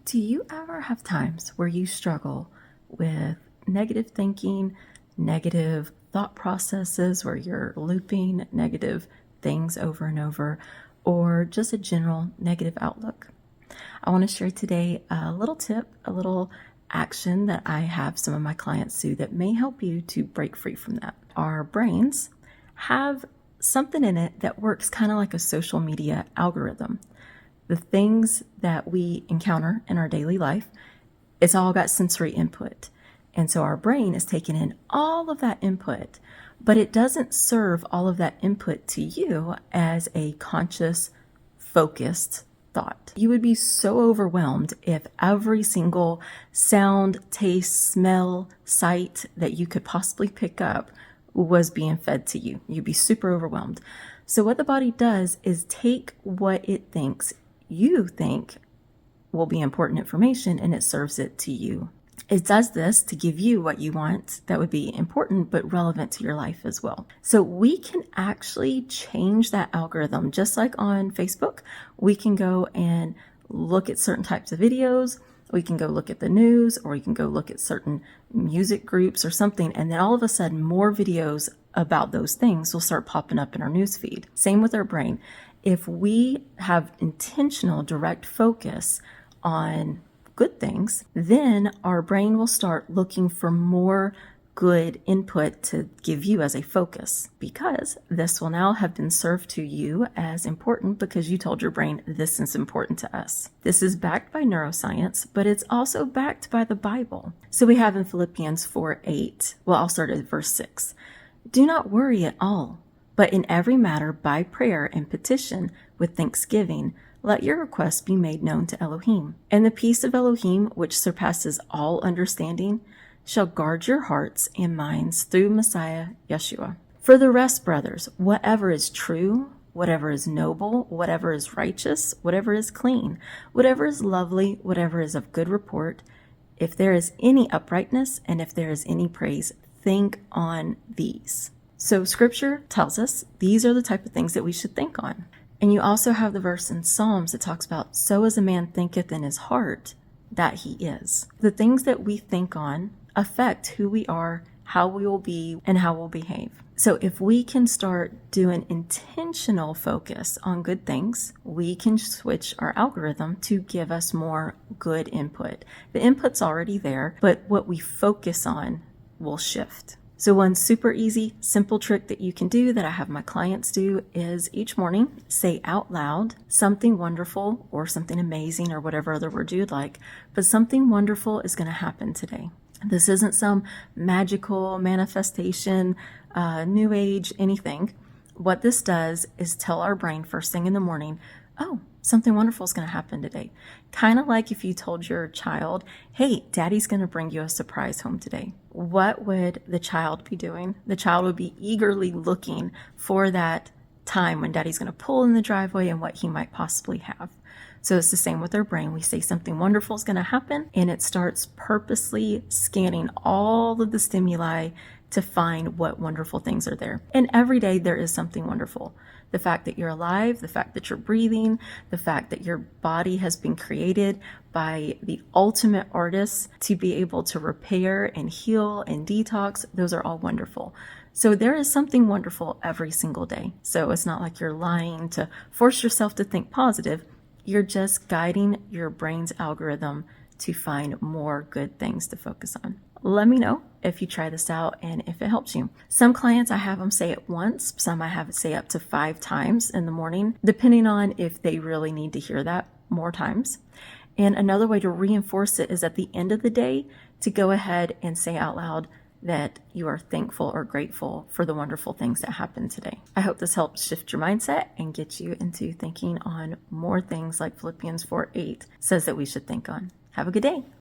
Do you ever have times where you struggle with negative thinking, negative thought processes, where you're looping negative things over and over, or just a general negative outlook? I want to share today a little tip, a little action that I have some of my clients do that may help you to break free from that. Our brains have something in it that works kind of like a social media algorithm. The things that we encounter in our daily life, it's all got sensory input. And so our brain is taking in all of that input, but it doesn't serve all of that input to you as a conscious, focused thought. You would be so overwhelmed if every single sound, taste, smell, sight that you could possibly pick up was being fed to you. You'd be super overwhelmed. So what the body does is take what it thinks you think will be important information, and it serves it to you. It does this to give you what you want that would be important but relevant to your life as well. So we can actually change that algorithm. Just like on Facebook, we can go and look at certain types of videos, we can go look at the news, or we can go look at certain music groups or something, and then all of a sudden more videos about those things will start popping up in our news feed. Same with our brain. If we have intentional direct focus on good things, then our brain will start looking for more good input to give you as a focus, because this will now have been served to you as important because you told your brain this is important to us. This is backed by neuroscience, but it's also backed by the Bible. So we have in Philippians 4:8, well, I'll start at verse 6. Do not worry at all, but in every matter by prayer and petition with thanksgiving, let your requests be made known to Elohim. And the peace of Elohim, which surpasses all understanding, shall guard your hearts and minds through Messiah Yeshua. For the rest, brothers, whatever is true, whatever is noble, whatever is righteous, whatever is clean, whatever is lovely, whatever is of good report, if there is any uprightness and if there is any praise, think on these. So scripture tells us these are the type of things that we should think on. And you also have the verse in Psalms that talks about, so as a man thinketh in his heart, that he is. The things that we think on affect who we are, how we will be, and how we'll behave. So if we can start doing intentional focus on good things, we can switch our algorithm to give us more good input. The input's already there, but what we focus on will shift. So one super easy, simple trick that you can do that I have my clients do is each morning say out loud something wonderful or something amazing or whatever other word you'd like, but something wonderful is going to happen today. This isn't some magical manifestation, new age, anything. What this does is tell our brain first thing in the morning, oh, something wonderful is going to happen today. Kind of like if you told your child, hey, daddy's going to bring you a surprise home today. What would the child be doing? The child would be eagerly looking for that time when daddy's going to pull in the driveway and what he might possibly have. So it's the same with our brain. We say something wonderful is going to happen, and it starts purposely scanning all of the stimuli to find what wonderful things are there. And every day there is something wonderful. The fact that you're alive, the fact that you're breathing, the fact that your body has been created by the ultimate artist to be able to repair and heal and detox, those are all wonderful. So there is something wonderful every single day. So it's not like you're lying to force yourself to think positive. You're just guiding your brain's algorithm to find more good things to focus on. Let me know if you try this out and if it helps you. Some clients, I have them say it once. Some I have it say up to 5 times in the morning, depending on if they really need to hear that more times. And another way to reinforce it is at the end of the day to go ahead and say out loud that you are thankful or grateful for the wonderful things that happened today. I hope this helps shift your mindset and get you into thinking on more things like Philippians 4:8 says that we should think on. Have a good day.